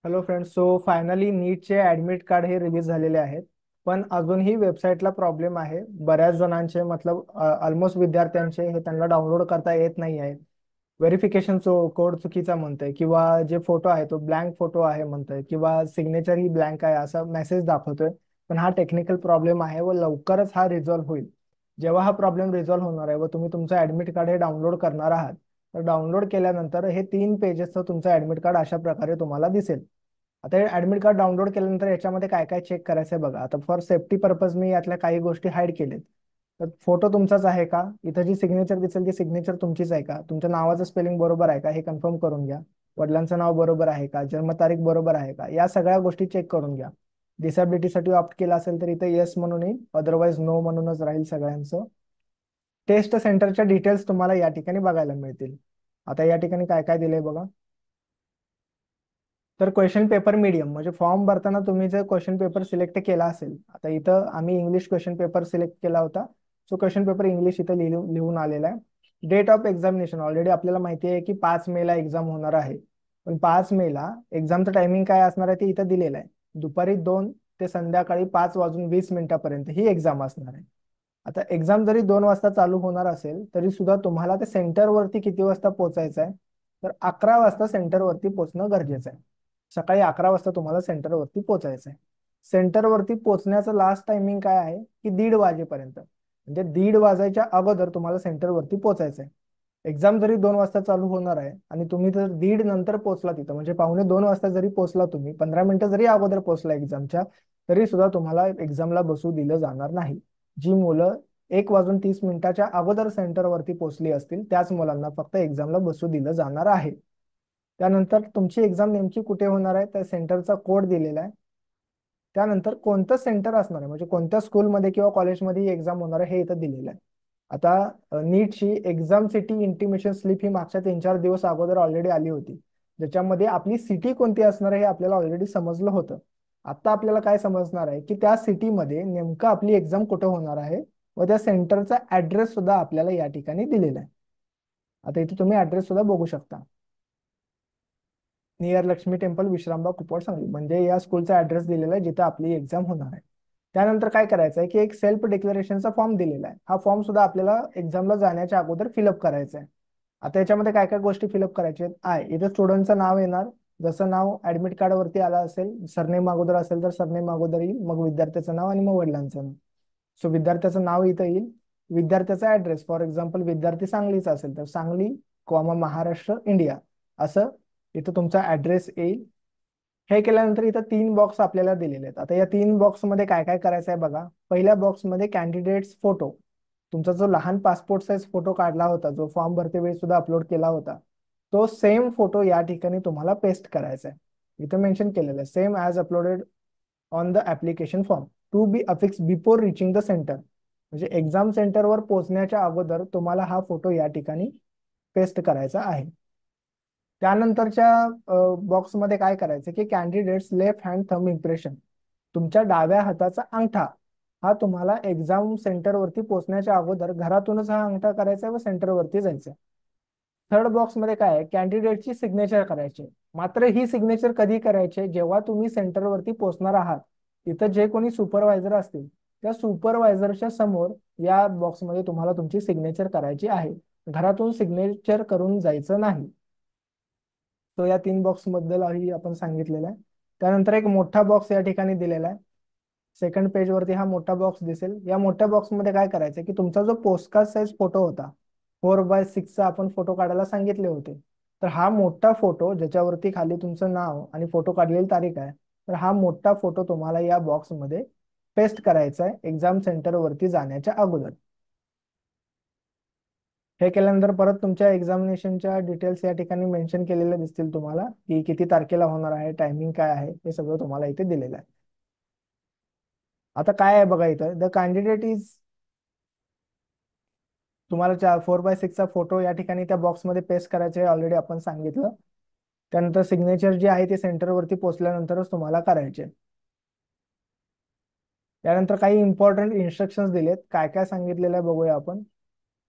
Hello friends. So finally नीटचे admit card हे release झालेले आहेत. पण अजूनही वेबसाईटला प्रॉब्लेम आहे. बऱ्याच जणांचे मतलब ऑलमोस्ट विद्यार्थ्यांचे हे त्यांना डाउनलोड करता येत नाही आहे. व्हेरिफिकेशन कोड चुकीचा म्हणतोय, किंवा जे फोटो आहे तो ब्लँक फोटो आहे म्हणतोय, किंवा सिग्नेचर ही ब्लँक आहे असा मेसेज दाखवतोय. पण हा टेक्निकल प्रॉब्लेम आहे व लवकरच हा रिझॉल्व्ह होईल. जेव्हा हा प्रॉब्लेम रिझॉल्व्ह होणार आहे व तुम्ही तुमचं ऍडमिट कार्ड हे डाउनलोड करणार आहात, तर डाउनलोड केल्यानंतर हे 3 पेजेसचं तुमचं ऍडमिट कार्ड अशा प्रकारे तुम्हाला दिसेल. आता हे ऍडमिट कार्ड डाउनलोड केल्यानंतर याच्यामध्ये काय काय चेक करायचंय बघा. आता फॉर सेफ्टी पर्पज मी यातल्या काही गोष्टी हाईड केलेत. तर फोटो तुमचाच आहे का, इथं जी सिग्नेचर दिसेल ती सिग्नेचर तुमचीच आहे का, तुमच्या नावाचं स्पेलिंग बरोबर आहे का हे कन्फर्म करून घ्या. वडिलांचं नाव बरोबर आहे का, जन्मतारीख बरोबर आहे का, या सगळ्या गोष्टी चेक करून घ्या. डिसॅबिलिटीसाठी ऑप्ट केला असेल तर इथं येस म्हणून येईल, अदरवाईज नो म्हणूनच राहील सगळ्यांचं. टेस्ट सेंटरच्या डिटेल्स तुम्हाला या ठिकाणी बघायला मिळतील. आता या ठिकाणी काय काय दिलंय बघा. तर क्वेश्चन पेपर मीडियम म्हणजे फॉर्म भरताना तुम्ही जर क्वेश्चन पेपर सिलेक्ट केला असेल, आता इथं आम्ही इंग्लिश क्वेश्चन पेपर सिलेक्ट केला होता. सो क्वेश्चन पेपर इंग्लिश इथं लिहून आलेला आहे. डेट ऑफ एक्झामिनेशन ऑलरेडी आपल्याला माहिती आहे की 5 मे ला एक्झाम होणार आहे. पण 5 मे ला एक्झामचं टायमिंग काय असणार आहे ते इथं दिलेलं आहे. दुपारी 2 ते संध्याकाळी 5:20 ही एक्झाम असणार आहे. आता एक्झाम जरी 2 वाजता चालू होणार असेल तरी सुद्धा तुम्हाला त्या सेंटरवरती किती वाजता पोहोचायचं आहे, तर 11 वाजता सेंटरवरती पोहोचणं गरजेचं आहे. सकाळी 11 वाजता तुम्हाला सेंटरवरती पोहोचायचं आहे. सेंटरवरती पोहोचण्याचं लास्ट टायमिंग काय आहे की 1:30 वाजेपर्यंत, म्हणजे 1:30 वाजायच्या अगोदर तुम्हाला सेंटरवरती पोहोचायचं आहे. एक्झाम जरी 2 वाजता चालू होणार आहे आणि तुम्ही जर 1:30 नंतर पोहोचला तिथं, म्हणजे 1:45 वाजता जरी पोहोचला, तुम्ही 15 मिनिटं जरी अगोदर पोहोचला एक्झामच्या, तरी सुद्धा तुम्हाला एक्झामला बसू दिलं जाणार नाही. जी मुलं 1:30 अगोदर सेंटरवरती पोहोचली असतील त्याच मुलांना फक्त एक्झामला बसू दिलं जाणार आहे. त्यानंतर तुमची एक्झाम नेमकी कुठे होणार आहे त्या सेंटरचा कोड दिलेला आहे. त्यानंतर कोणतं सेंटर असणार आहे, म्हणजे कोणत्या स्कूलमध्ये किंवा कॉलेजमध्ये ही एक्झाम होणार आहे हे इथं दिलेलं आहे. आता नीटची एक्झाम सिटी इंटिमेशन स्लिप ही मागच्या 3-4 दिवस अगोदर ऑलरेडी आली होती, ज्याच्यामध्ये आपली सिटी कोणती असणार आहे हे आपल्याला ऑलरेडी समजलं होतं. आता आपल्याला काय समजणार आहे की त्या सिटीमध्ये नेमकं आपली एक्झाम कुठं होणार आहे व त्या सेंटरचा ऍड्रेस सुद्धा आपल्याला या ठिकाणी दिलेला आहे. आता इथे तुम्ही ऍड्रेस सुद्धा बघू शकता. नियर लक्ष्मी टेम्पल, विश्रामबाग, कुपवाड, सांगली, म्हणजे या स्कूलचा ऍड्रेस दिलेला आहे जिथे आपली एक्झाम होणार आहे. त्यानंतर काय करायचं आहे की एक सेल्फ डिक्लेरेशनचा फॉर्म दिलेला आहे. हा फॉर्म सुद्धा आपल्याला एक्झामला जाण्याच्या अगोदर फिलअप करायचा आहे. आता याच्यामध्ये काय काय गोष्टी फिलअप करायच्या आहेत. इथे स्टुडंटचं नाव येणार, जसं नाव ऍडमिट कार्डवरती आलं असेल, सरनेम अगोदर असेल तर सरनेम अगोदर येईल, मग विद्यार्थ्याचं नाव आणि मग वडिलांचं नाव. सो विद्यार्थ्याचं नाव इथं येईल. विद्यार्थ्याचा ऍड्रेस, फॉर एक्झाम्पल विद्यार्थी सांगलीचा असेल तर सांगली, महाराष्ट्र, इंडिया, असं इथं तुमचा ऍड्रेस येईल. हे केल्यानंतर इथं 3 बॉक्स आपल्याला दिलेले आहेत. आता या 3 बॉक्समध्ये काय काय करायचं आहे बघा. पहिल्या बॉक्समध्ये कॅन्डिडेट्स फोटो, तुमचा जो लहान पासपोर्ट साईज फोटो काढला होता, जो फॉर्म भरते वेळी सुद्धा अपलोड केला होता, तो सेम फोटो या ठिकाणी तुम्हाला पेस्ट करायचा आहे. इथं मेन्शन केलेलं आहे same as uploaded on the application form to be affix before reaching the centre, म्हणजे एक्झाम सेंटरवर पोहोचण्याच्या अगोदर तुम्हाला हा फोटो या ठिकाणी पेस्ट करायचा आहे. त्यानंतरच्या बॉक्समध्ये काय करायचं की candidates left hand thumb impression, तुमच्या डाव्या हाताचा अंगठा हा तुम्हाला एक्झाम सेंटरवरती पोहोचण्याच्या अगोदर घरातूनच हा अंगठा करायचा व सेंटरवरती जायचं. थर्ड बॉक्समध्ये काय आहे, कॅन्डिडेटची सिग्नेचर करायची. मात्र ही सिग्नेचर कधी करायची, जेव्हा तुम्ही सेंटरवरती पोहोचणार आहात. तिथं जे कोणी सुपरवायझर असतील त्या सुपरवायझरच्या समोर या बॉक्समध्ये तुम्हाला तुमची सिग्नेचर करायची आहे. घरातून सिग्नेचर करून जायचं नाही. तो या 3 बॉक्स बद्दल आपण सांगितलेलं आहे. त्यानंतर एक मोठा बॉक्स या ठिकाणी दिलेला आहे. सेकंड पेज वरती हा मोठा बॉक्स दिसेल. या मोठ्या बॉक्समध्ये काय करायचं की तुमचा जो पोस्टकार्ड साईज फोटो होता, 4x6चा आपण फोटो काढायला सांगितले होते, तर हा मोठा फोटो ज्याच्यावरती खाली तुमचं नाव आणि फोटो काढलेली तारीख आहे, तर हा मोठा फोटो तुम्हाला या बॉक्समध्ये पेस्ट करायचा आहे एक्झाम सेंटरवरती जाण्याच्या अगोदर. हे केल्यानंतर परत तुमच्या एक्झामिनेशनच्या डिटेल्स या ठिकाणी मेन्शन केलेल्या दिसतील तुम्हाला, की किती तारखेला होणार आहे, टायमिंग काय आहे, हे सगळं तुम्हाला इथे दिलेलं आहे. आता काय आहे बघा इथं, द कॅन्डिडेट इज, तुम्हाला 4x6चा फोटो या ठिकाणी त्या बॉक्समध्ये पेस्ट करायचे ऑलरेडी आपण सांगितलं. त्यानंतर सिग्नेचर जी आहे ती सेंटरवरती पोहोचल्यानंतरच तुम्हाला करायचे. त्यानंतर काही इम्पॉर्टंट इन्स्ट्रक्शन्स दिलेत, काय काय सांगितलेलं आहे बघूया आपण.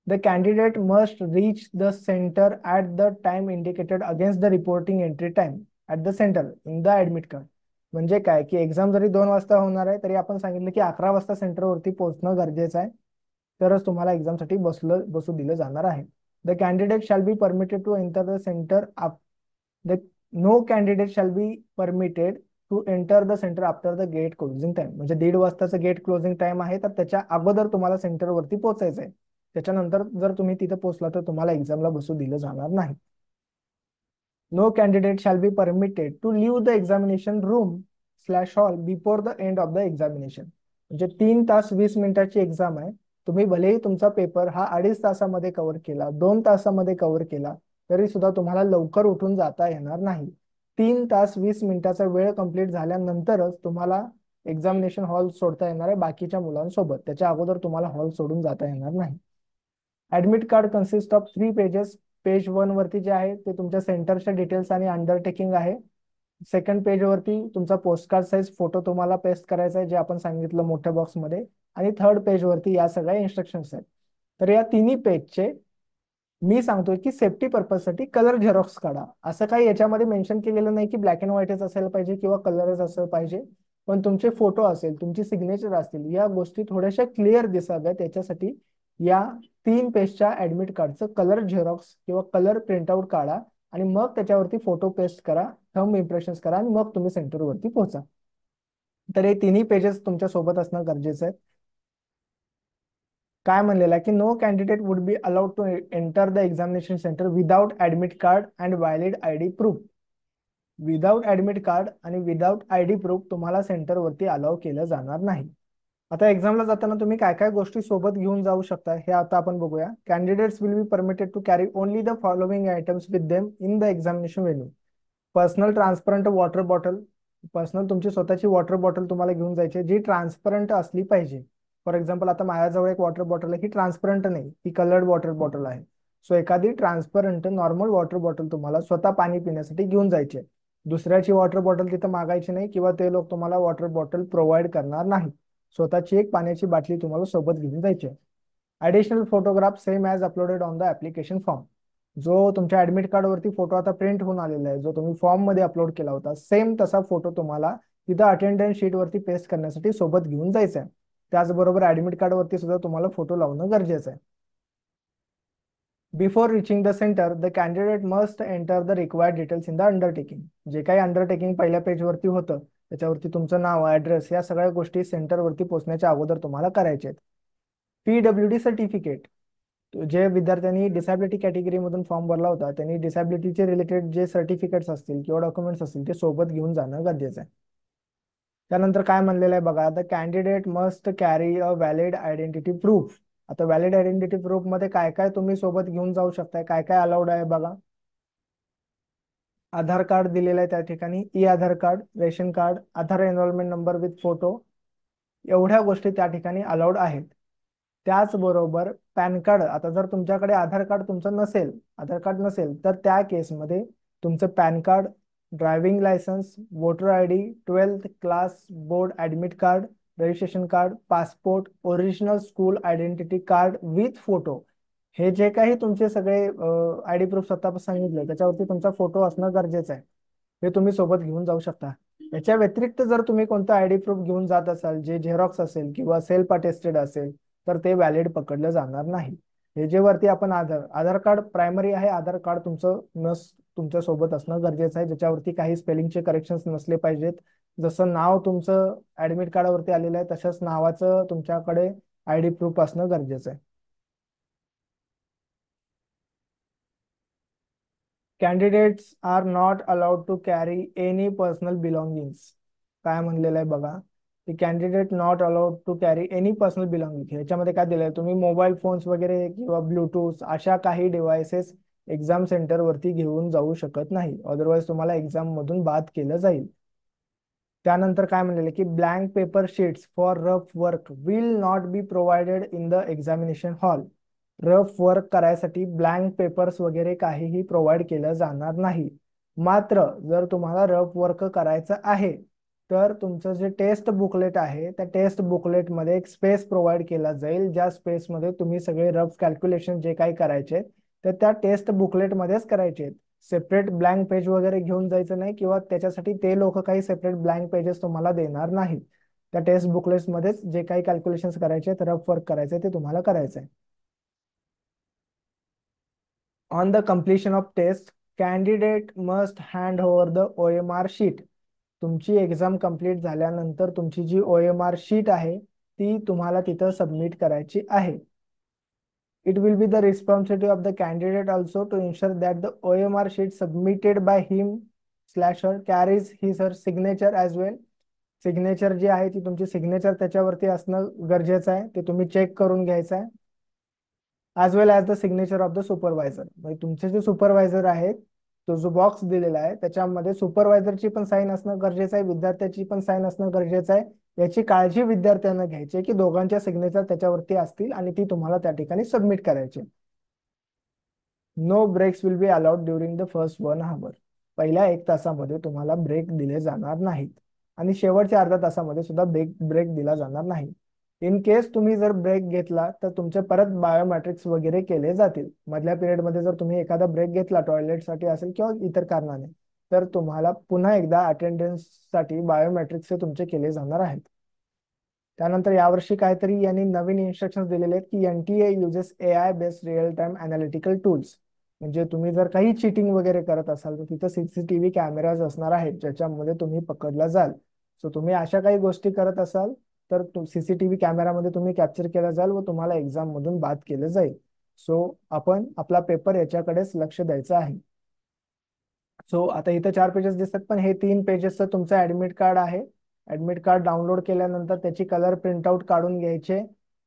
The candidate must reach the center at the time indicated against the reporting entry time. At the centre in the admit card. म्हणजे काय की एक्झाम जरी 2 वाजता होणार आहे तरी आपण सांगितलं की 11 वाजता सेंटरवरती पोहोचणं गरजेचं आहे, तरच तुम्हाला एक्झामसाठी बसू दिलं जाणार आहे. The candidate shall be permitted to enter the centre the no candidate shall be permitted to enter the centre after the gate closing time. म्हणजे 1:30 वाजताचं गेट क्लोजिंग टाइम आहे, तर त्याच्या अगोदर तुम्हाला सेंटरवरती पोहोचायचं आहे. त्याच्यानंतर जर तुम्ही तिथे पोहोचला तर तुम्हाला एक्झामला बसू दिलं जाणार नाही. No candidate shall be permitted to leave the examination room slash hall before the end of the examination. म्हणजे 3 तास 20 मिनिटाची एक्झाम आहे. तुम्ही भलेही तुमचा पेपर हा 2.5 तासामध्ये कव्हर केला, 2 तासामध्ये कव्हर केला, तरी सुद्धा तुम्हाला लवकर उठून जाता येणार नाही. 3 तास 20 मिनिटाचा वेळ कंप्लीट झाल्यानंतरच तुम्हाला एक्झामिनेशन हॉल सोडता येणार आहे बाकीच्या मुलांसोबत. त्याच्या अगोदर तुम्हाला हॉल सोडून जाता येणार नाही. Admit card consist of 3 pages. Page 1 वरती जे आहे ते तुमच्या सेंटरच्या डिटेल्स आणि अंडरटेकिंग आहे. सेकंड पेज वरती तुमचा पोस्टकार्ड साईज फोटो तुम्हाला पेस्ट करायचा आहे, जे आपण सांगितलं मोठ्या बॉक्समध्ये. आणि थर्ड पेज वरती या सगळ्या इन्स्ट्रक्शन्स आहेत. तर या तिन्ही पेजचे मी सांगतोय की सेफ्टी पर्पजसाठी कलर झेरॉक्स काढा. असं काही याच्यामध्ये मेन्शन केलेलं नाही की ब्लॅक अँड व्हाईटच असायला पाहिजे किंवा कलरच असं पाहिजे, पण तुमचे फोटो असेल, तुमची सिग्नेचर असतील, या गोष्टी थोड्याशा क्लिअर दिसाव्यात त्याच्यासाठी या 3 पेजच्या ऍडमिट कार्डचं कलर झेरॉक्स किंवा कलर प्रिंटआउट काढा आणि मग त्याच्यावरती फोटो पेस्ट करा, थंब इम्प्रेशन्स करा आणि मग तुम्ही सेंटरवरती पोहोचा. तर हे तिन्ही पेजेस तुमच्या सोबत असणं गरजेचं आहे. काय म्हणलेलं आहे की no candidate would be allowed to enter the examination centre without admit card and valid ID proof. Without admit card आणि विदाउट आयडी प्रूफ तुम्हाला सेंटरवरती अलाउ केलं जाणार नाही. आता एक्झामला जाताना तुम्ही काय काय गोष्टी सोबत घेऊन जाऊ शकता हे आता आपण बघूया. Candidates will be permitted to carry only the following items with them in the examination venue. Personal transparent water bottle. Personal तुमची स्वतःची वॉटर बॉटल तुम्हाला घेऊन जायची जी ट्रान्सपरंट असली पाहिजे. फॉर एक्झाम्पल आता माझ्याजवळ एक वॉटर बॉटल आहे, ही ट्रान्सपरंट नाही, ही कलर्ड वॉटर बॉटल आहे. सो एखादी ट्रान्सपरंट नॉर्मल वॉटर बॉटल तुम्हाला स्वतः पाणी पिण्यासाठी घेऊन जायची आहे. दुसऱ्याची वॉटर बॉटल तिथं मागायची नाही किंवा ते लोक तुम्हाला वॉटर बॉटल प्रोव्हाइड करणार नाही. स्वतःची एक पाण्याची बाटली तुम्हाला सोबत घेऊन जायची आहे. Additional photograph same as uploaded on the application form. जो तुमच्या ऍडमिट कार्ड वरती फोटो आता प्रिंट होऊन आलेला आहे, जो तुम्ही फॉर्म मध्ये अपलोड केला होता, सेम तसा फोटो तुम्हाला तिथं अटेंडन्स शीट वरती पेस्ट करण्यासाठी सोबत घेऊन जायचा आहे. त्याचबरोबर ऍडमिट कार्ड वरती सुद्धा तुम्हाला फोटो लावणं गरजेचं आहे. Before reaching the centre the candidate must enter the required details in the undertaking. जे काही अंडरटेकिंग पहिल्या पेजवरती होतं त्याच्यावरती तुमचं नाव, ऍड्रेस, या सगळ्या गोष्टी सेंटरवरती पोहोचण्याच्या अगोदर तुम्हाला करायचे आहेत. PWD certificate. जे विद्यार्थ्यांनी डिसॅबिलिटी कॅटेगरीमधून फॉर्म भरला होता त्यांनी डिसॅबिलिटीचे रिलेटेड जे सर्टिफिकेट्स असतील किंवा डॉक्युमेंट्स असतील ते सोबत घेऊन जाणं गरजेचं आहे. त्यानंतर काय म्हणलेलं आहे बघा, the candidate must carry a valid identity proof. आता व्हॅलिड आयडेंटिटी प्रूफ मध्ये काय काय तुम्ही सोबत घेऊन जाऊ शकताय, काय काय अलाउड आहे बघा. आधार कार्ड दिलेलं आहे त्या ठिकाणी, E Aadhaar card, ration card, Aadhaar enrolment number with photo, एवढ्या गोष्टी त्या ठिकाणी अलाउड आहेत. त्याचबरोबर पॅन कार्ड. आता जर तुमच्याकडे आधार कार्ड तुमचं नसेल, आधार कार्ड नसेल, तर त्या केसमध्ये तुमचं pan card, driving licence, voter ID, 12th class board admit card, registration card, passport, original school identity card with photo, हे जे काही तुमचे सगळे आयडी प्रूफ आता सांगितले त्याच्यावरती तुमचा फोटो असणं गरजेचं आहे. हे तुम्ही सोबत घेऊन जाऊ शकता. याच्या व्यतिरिक्त जर तुम्ही कोणतं आयडी प्रूफ घेऊन जात असाल जे झेरॉक्स असेल किंवा सेल्फ अटेस्टेड असेल तर ते व्हॅलिड पकडलं जाणार नाही. हे जे वरती आपण आधार कार्ड प्रायमरी आहे, आधार कार्ड तुमचं तुमच्या सोबत असणं गरजेचं आहे, ज्याच्यावरती काही स्पेलिंगचे करेक्शन्स नसले पाहिजेत. जसं नाव तुमचं ऍडमिट कार्डावरती आलेलं आहे तसंच नावाचं तुमच्याकडे आयडी प्रूफ असणं गरजेचं आहे. Candidates are not allowed to carry any personal belongings. काय म्हणलेलं आहे बघा, की candidate not allowed to carry any personal belonging. ह्याच्यामध्ये काय दिलंय, तुम्ही मोबाईल फोन्स वगैरे किंवा ब्लूटूथ अशा काही डिव्हायसेस एक्झाम सेंटर वरती घेऊन जाऊ शकत नाही, अदरवाईज तुम्हाला एक्झाम मधून बाद केलं जाईल. त्यानंतर काय म्हणलेलं की blank paper sheets for rough work will not be provided in the examination hall. Rough work करायसाठी ब्लँक पेपर्स वगैरे काहीही प्रोव्हाइड केलं जाणार नाही. मात्र जर तुम्हाला रफ वर्क करायचं आहे तर तुमचं जे टेस्ट बुकलेट आहे त्या टेस्ट बुकलेटमध्ये एक स्पेस प्रोव्हाइड केला जाईल, ज्या स्पेसमध्ये तुम्ही सगळे रफ कॅल्क्युलेशन जे काही करायचे तर त्या टेस्ट बुकलेटमध्येच करायचे आहेत. सेपरेट ब्लँक पेज वगैरे घेऊन जायचं नाही, किंवा त्याच्यासाठी ते लोक काही सेपरेट ब्लँक पेजेस तुम्हाला देणार नाहीत. त्या टेस्ट बुकलेट्स मध्येच जे काही कॅल्क्युलेशन्स करायचे आहेत, रफ वर्क करायचे ते तुम्हाला करायचं आहे. On the completion of test, candidate must hand over the OMR sheet. तुमची एक्झाम कंप्लीट झाल्यानंतर तुमची जी OMR शीट आहे ती तुम्हाला तिथं सबमिट करायची आहे. It will be the responsibility of the candidate also to ensure that the OMR sheet submitted by him/her carries his or signature as well. Signature जी आहे ती तुमची सिग्नेचर त्याच्यावरती असणं गरजेचं आहे, ते तुम्ही चेक करून घ्यायचं आहे. As well as the signature of the supervisor. म्हणजे तुमचे जे सुपरवायझर आहेत, तो जो बॉक्स दिलेला आहे त्याच्यामध्ये सुपरवायझरची पण साईन असणं गरजेचं आहे, विद्यार्थ्याची पण साईन असणं गरजेचं आहे. याची काळजी विद्यार्थ्यांना घ्यायची की दोघांच्या सिग्नेचर त्याच्यावरती असतील आणि ती तुम्हाला त्या ठिकाणी सबमिट करायची. No breaks will be allowed during the first 1 hour. पहिल्या 1 तासामध्ये तुम्हाला ब्रेक दिले जाणार नाहीत, आणि शेवटच्या अर्ध्या तासामध्ये सुद्धा ब्रेक दिला जाणार नाही. इन केस तुम्ही जर ब्रेक घेतला तर तुमचे परत बायोमॅट्रिक्स वगैरे केले जातील. मधल्या पिरियडमध्ये जर तुम्ही एखादा ब्रेक घेतला टॉयलेटसाठी असेल किंवा इतर कारणाने, तर तुम्हाला पुन्हा एकदा अटेंडन्ससाठी बायोमॅट्रिक्स हे तुमचे केले जाणार आहेत. त्यानंतर यावर्षी काहीतरी यांनी नवीन इन्स्ट्रक्शन दिलेले आहेत की NTA uses AI based real time analytical tools. म्हणजे तुम्ही जर काही चिटिंग वगैरे करत असाल तर तिथं CCTV कॅमेराज असणार आहेत ज्याच्यामध्ये तुम्ही पकडला जाल. सो तुम्ही अशा काही गोष्टी करत असाल तर CCTV कॅमेरामध्ये तुम्ही कॅप्चर केला जाल व तुम्हाला एक्झाम मधून बाद केलं जाईल. सो आपण आपला पेपर याच्याकडेच लक्ष द्यायचं आहे. सो आता इथं 4 पेजेस दिसतात, पण हे 3 पेजेसचं तुमचं ऍडमिट कार्ड आहे. ऍडमिट कार्ड डाउनलोड केल्यानंतर त्याची कलर प्रिंटआउट काढून घ्यायचे.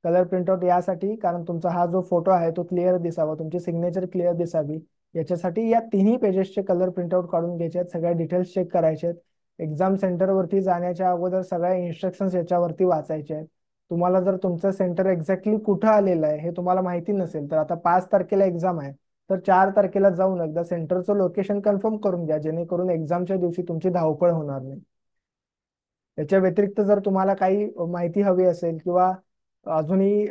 कलर प्रिंटआउट यासाठी कारण तुमचा हा जो फोटो आहे तो क्लिअर दिसावा, तुमची सिग्नेचर क्लिअर दिसावी, याच्यासाठी या तिन्ही पेजेसचे कलर प्रिंटआउट काढून घ्यायचे आहेत. सगळ्या डिटेल्स चेक करायचे आहेत. एक्झाम सेंटरवरती जाण्याच्या अगोदर सगळ्या इन्स्ट्रक्शन्स याच्यावरती वाचायचे आहेत. तुम्हाला जर तुमचं सेंटर एक्झॅक्टली कुठं आलेलं आहे हे तुम्हाला माहिती नसेल तर आता 5 तारखेला एक्झाम आहे, तर 4 तारखेला जाऊन एकदा सेंटरचं लोकेशन कन्फर्म करून घ्या, जेणेकरून एक्झामच्या दिवशी तुमची धावपळ होणार नाही. याच्या व्यतिरिक्त जर तुम्हाला काही माहिती हवी असेल किंवा अजूनही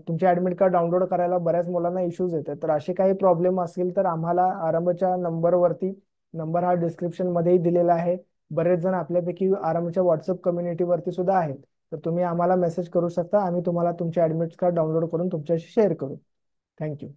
तुमचे ऍडमिट कार्ड डाउनलोड करायला बऱ्याच मुलांना इश्यूज येतात, तर असे काही प्रॉब्लेम असतील तर आम्हाला आरंभच्या नंबरवरती, नंबर हा डिस्क्रिप्शन मध्येही दिलेला आहे. बरेच जण आपल्यापैकी आरंभच्या व्हॉट्सअप कम्युनिटीवरती सुद्धा आहेत, तर तुम्ही आम्हाला मेसेज करू शकता. आम्ही तुम्हाला तुमचे ऍडमिट कार्ड डाउनलोड करून तुमच्याशी शेअर करू. थँक्यू.